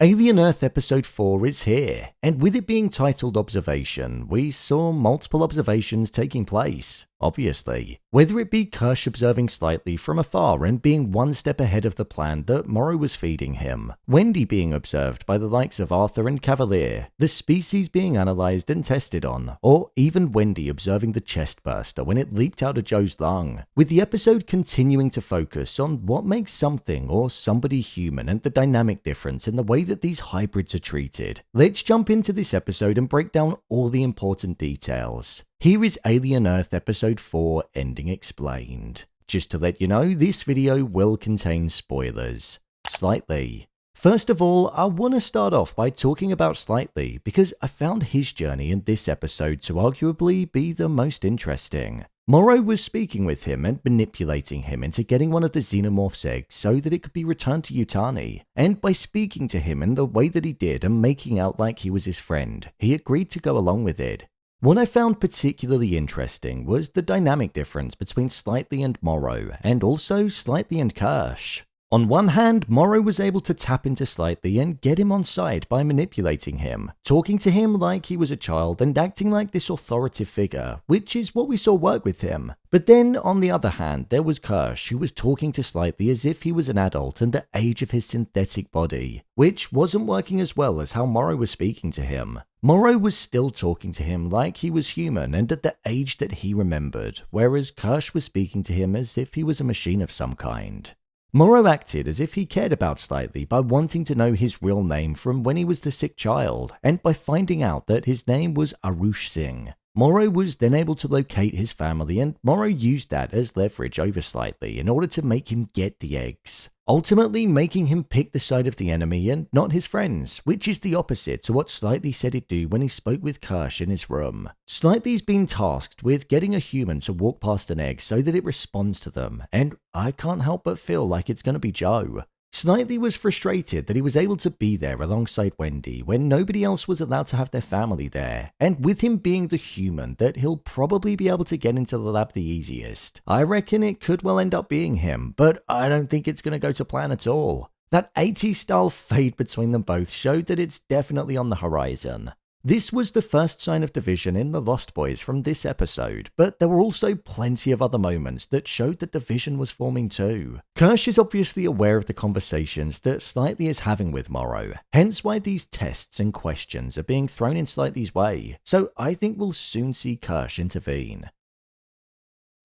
Alien Earth Episode 4 is here, and with it being titled Observation, we saw multiple observations taking place, obviously. Whether it be Kirsh observing slightly from afar and being one step ahead of the plan that Morrow was feeding him, Wendy being observed by the likes of Arthur and Kavalier, the species being analysed and tested on, or even Wendy observing the Chestburster when it leaped out of Joe's lung, with the episode continuing to focus on what makes something or somebody human and the dynamic difference in the way that these hybrids are treated. Let's jump into this episode and break down all the important details. Here is Alien Earth Episode 4 Ending Explained. Just to let you know, this video will contain spoilers. Slightly. First of all, I want to start off by talking about Slightly because I found his journey in this episode to arguably be the most interesting. Morrow was speaking with him and manipulating him into getting one of the Xenomorph's eggs so that it could be returned to Yutani, and by speaking to him in the way that he did and making out like he was his friend, he agreed to go along with it. What I found particularly interesting was the dynamic difference between Slightly and Morrow, and also Slightly and Kirsh. On one hand, Morrow was able to tap into Slightly and get him on side by manipulating him, talking to him like he was a child and acting like this authoritative figure, which is what we saw work with him. But then, on the other hand, there was Kirsh, who was talking to Slightly as if he was an adult and the age of his synthetic body, which wasn't working as well as how Morrow was speaking to him. Morrow was still talking to him like he was human and at the age that he remembered, whereas Kirsh was speaking to him as if he was a machine of some kind. Morrow acted as if he cared about Slightly by wanting to know his real name from when he was the sick child, and by finding out that his name was Arush Singh. Morrow was then able to locate his family, and Morrow used that as leverage over Slightly in order to make him get the eggs, ultimately making him pick the side of the enemy and not his friends, which is the opposite to what Slightly said he'd do when he spoke with Kirsh in his room. Slightly's been tasked with getting a human to walk past an egg so that it responds to them, and I can't help but feel like it's going to be Joe. Slightly was frustrated that he was able to be there alongside Wendy when nobody else was allowed to have their family there, and with him being the human that he'll probably be able to get into the lab the easiest, I reckon it could well end up being him, but I don't think it's going to go to plan at all. That 80s style fade between them both showed that it's definitely on the horizon. This was the first sign of division in the Lost Boys from this episode, but there were also plenty of other moments that showed that division was forming too. Kirsh is obviously aware of the conversations that Slightly is having with Morrow, hence why these tests and questions are being thrown in Slightly's way, so I think we'll soon see Kirsh intervene.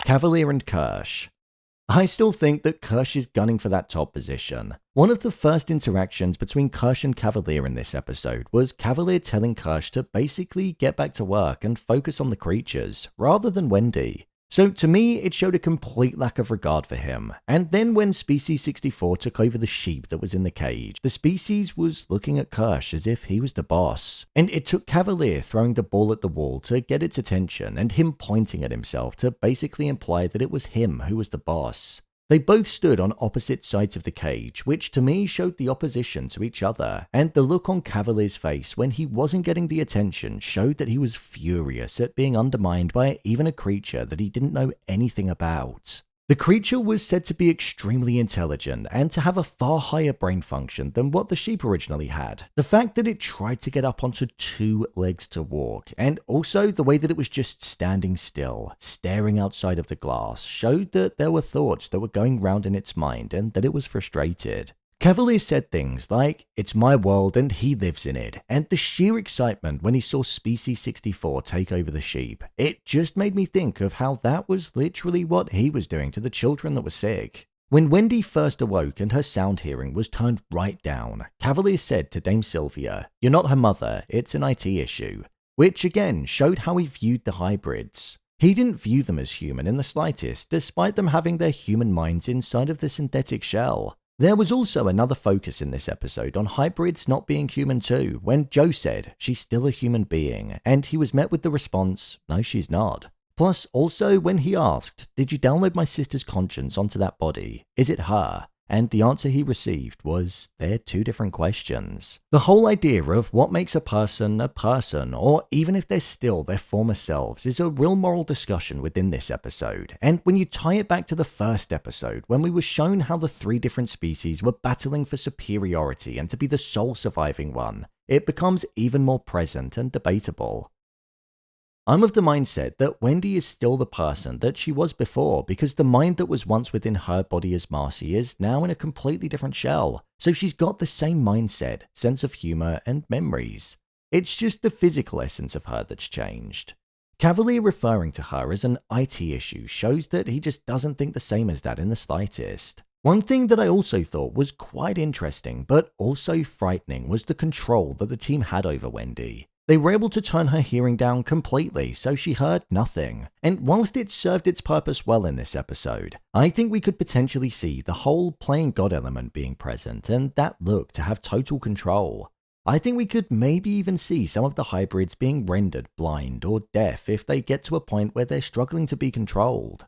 Kavalier and Kirsh. I still think that Kirsh is gunning for that top position. One of the first interactions between Kirsh and Kavalier in this episode was Kavalier telling Kirsh to basically get back to work and focus on the creatures, rather than Wendy. So to me, it showed a complete lack of regard for him. And then when Species 64 took over the sheep that was in the cage, the species was looking at Kirsh as if he was the boss. And it took Kavalier throwing the ball at the wall to get its attention and him pointing at himself to basically imply that it was him who was the boss. They both stood on opposite sides of the cage, which to me showed the opposition to each other, and the look on Kavalier's face when he wasn't getting the attention showed that he was furious at being undermined by even a creature that he didn't know anything about. The creature was said to be extremely intelligent and to have a far higher brain function than what the sheep originally had. The fact that it tried to get up onto 2 legs to walk, and also the way that it was just standing still, staring outside of the glass, showed that there were thoughts that were going round in its mind and that it was frustrated. Kavalier said things like, "It's my world and he lives in it," and the sheer excitement when he saw Species 64 take over the sheep. It just made me think of how that was literally what he was doing to the children that were sick. When Wendy first awoke and her sound hearing was turned right down, Kavalier said to Dame Sylvia, "You're not her mother, it's an IT issue," which again showed how he viewed the hybrids. He didn't view them as human in the slightest, despite them having their human minds inside of the synthetic shell. There was also another focus in this episode on hybrids not being human too, when Joe said she's still a human being, and he was met with the response, "No, she's not." Plus, also when he asked, "Did you download my sister's conscience onto that body? Is it her?" And the answer he received was they're two different questions. The whole idea of what makes a person, or even if they're still their former selves, is a real moral discussion within this episode. And when you tie it back to the first episode, when we were shown how the three different species were battling for superiority and to be the sole surviving one, it becomes even more present and debatable. I'm of the mindset that Wendy is still the person that she was before because the mind that was once within her body as Marcy is now in a completely different shell, so she's got the same mindset, sense of humor, and memories. It's just the physical essence of her that's changed. Kavalier referring to her as an IT issue shows that he just doesn't think the same as that in the slightest. One thing that I also thought was quite interesting but also frightening was the control that the team had over Wendy. They were able to turn her hearing down completely, so she heard nothing. And whilst it served its purpose well in this episode, I think we could potentially see the whole playing God element being present and that look to have total control. I think we could maybe even see some of the hybrids being rendered blind or deaf if they get to a point where they're struggling to be controlled.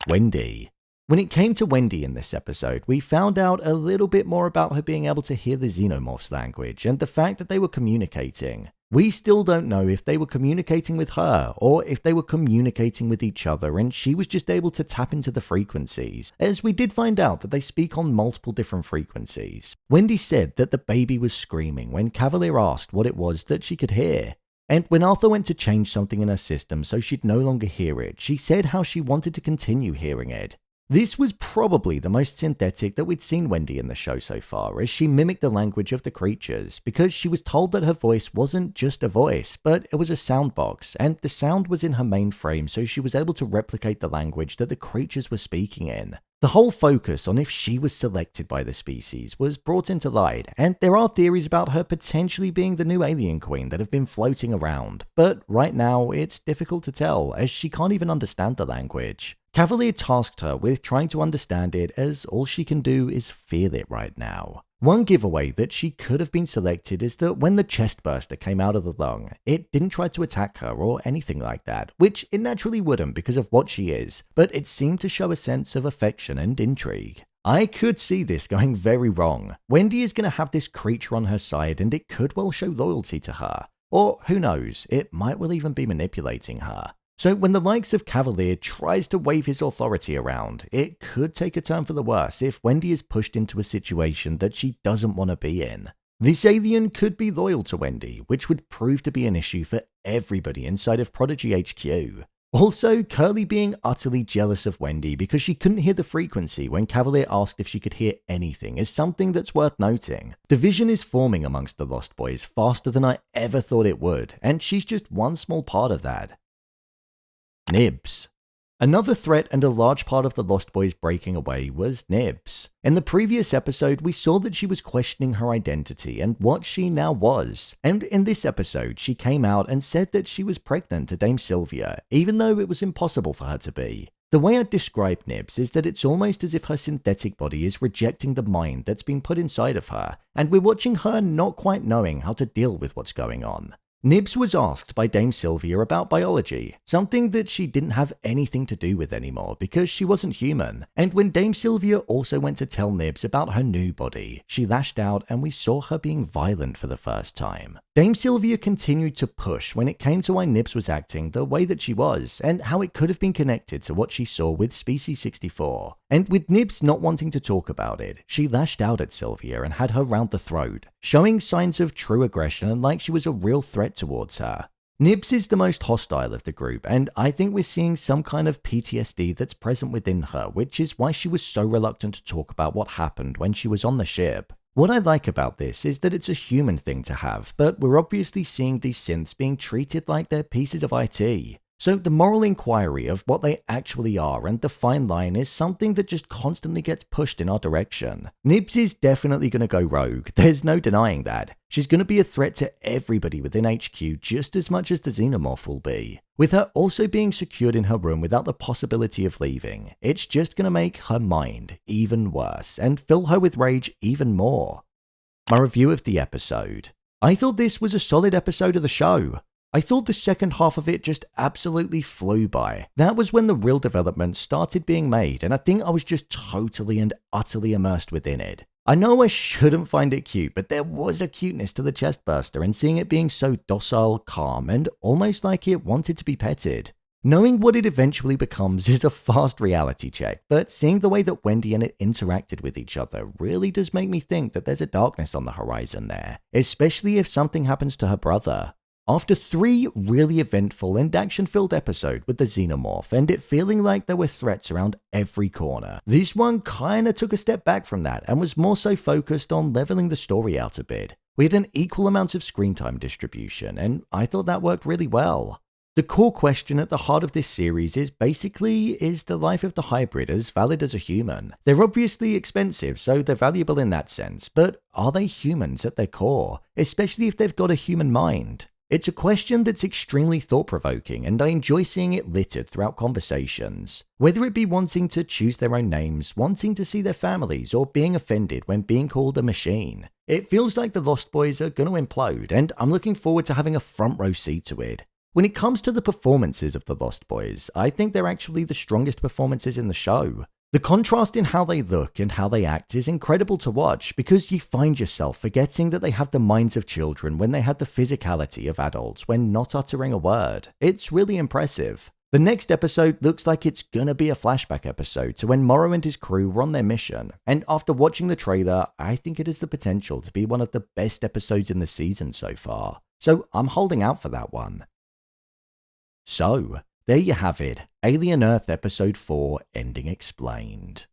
Wendy. When it came to Wendy in this episode, we found out a little bit more about her being able to hear the Xenomorph's language and the fact that they were communicating. We still don't know if they were communicating with her or if they were communicating with each other and she was just able to tap into the frequencies, as we did find out that they speak on multiple different frequencies. Wendy said that the baby was screaming when Kavalier asked what it was that she could hear. And when Arthur went to change something in her system so she'd no longer hear it, she said how she wanted to continue hearing it. This was probably the most synthetic that we'd seen Wendy in the show so far, as she mimicked the language of the creatures, because she was told that her voice wasn't just a voice, but it was a sound box, and the sound was in her mainframe, so she was able to replicate the language that the creatures were speaking in. The whole focus on if she was selected by the species was brought into light, and there are theories about her potentially being the new alien queen that have been floating around, but right now it's difficult to tell, as she can't even understand the language. Kavalier tasked her with trying to understand it, as all she can do is feel it right now. One giveaway that she could have been selected is that when the Chestburster came out of the lung, it didn't try to attack her or anything like that, which it naturally wouldn't because of what she is, but it seemed to show a sense of affection and intrigue. I could see this going very wrong. Wendy is going to have this creature on her side and it could well show loyalty to her. Or who knows, it might well even be manipulating her. So when the likes of Kavalier tries to wave his authority around, it could take a turn for the worse if Wendy is pushed into a situation that she doesn't want to be in. This alien could be loyal to Wendy, which would prove to be an issue for everybody inside of Prodigy HQ. Also, Curly being utterly jealous of Wendy because she couldn't hear the frequency when Kavalier asked if she could hear anything is something that's worth noting. Division is forming amongst the Lost Boys faster than I ever thought it would, and she's just one small part of that. Nibs. Another threat and a large part of the Lost Boys breaking away was Nibs. In the previous episode, we saw that she was questioning her identity and what she now was. And in this episode, she came out and said that she was pregnant to Dame Sylvia, even though it was impossible for her to be. The way I'd describe Nibs is that it's almost as if her synthetic body is rejecting the mind that's been put inside of her, and we're watching her not quite knowing how to deal with what's going on. Nibs was asked by Dame Sylvia about biology, something that she didn't have anything to do with anymore because she wasn't human. And when Dame Sylvia also went to tell Nibs about her new body, she lashed out and we saw her being violent for the first time. Dame Sylvia continued to push when it came to why Nibs was acting the way that she was and how it could have been connected to what she saw with Species 64. And with Nibs not wanting to talk about it, she lashed out at Sylvia and had her round the throat, showing signs of true aggression and like she was a real threat towards her. Nibs is the most hostile of the group, and I think we're seeing some kind of PTSD that's present within her, which is why she was so reluctant to talk about what happened when she was on the ship. What I like about this is that it's a human thing to have, but we're obviously seeing these synths being treated like they're pieces of IT. So the moral inquiry of what they actually are and the fine line is something that just constantly gets pushed in our direction. Nibs is definitely going to go rogue, there's no denying that. She's going to be a threat to everybody within HQ just as much as the Xenomorph will be. With her also being secured in her room without the possibility of leaving, it's just going to make her mind even worse and fill her with rage even more. My review of the episode. I thought this was a solid episode of the show. I thought the second half of it just absolutely flew by. That was when the real development started being made, and I think I was just totally and utterly immersed within it. I know I shouldn't find it cute, but there was a cuteness to the Chestburster, and seeing it being so docile, calm, and almost like it wanted to be petted. Knowing what it eventually becomes is a fast reality check, but seeing the way that Wendy and it interacted with each other really does make me think that there's a darkness on the horizon there, especially if something happens to her brother. After 3 really eventful and action-filled episodes with the Xenomorph and it feeling like there were threats around every corner, this one kinda took a step back from that and was more so focused on leveling the story out a bit. We had an equal amount of screen time distribution, and I thought that worked really well. The core question at the heart of this series is basically, is the life of the hybrid as valid as a human? They're obviously expensive, so they're valuable in that sense, but are they humans at their core, especially if they've got a human mind? It's a question that's extremely thought-provoking, and I enjoy seeing it littered throughout conversations. Whether it be wanting to choose their own names, wanting to see their families, or being offended when being called a machine. It feels like the Lost Boys are going to implode, and I'm looking forward to having a front row seat to it. When it comes to the performances of the Lost Boys, I think they're actually the strongest performances in the show. The contrast in how they look and how they act is incredible to watch because you find yourself forgetting that they have the minds of children when they had the physicality of adults when not uttering a word. It's really impressive. The next episode looks like it's gonna be a flashback episode to when Morrow and his crew were on their mission, and after watching the trailer, I think it has the potential to be one of the best episodes in the season so far. So I'm holding out for that one. So, there you have it, Alien Earth Episode 4 Ending Explained.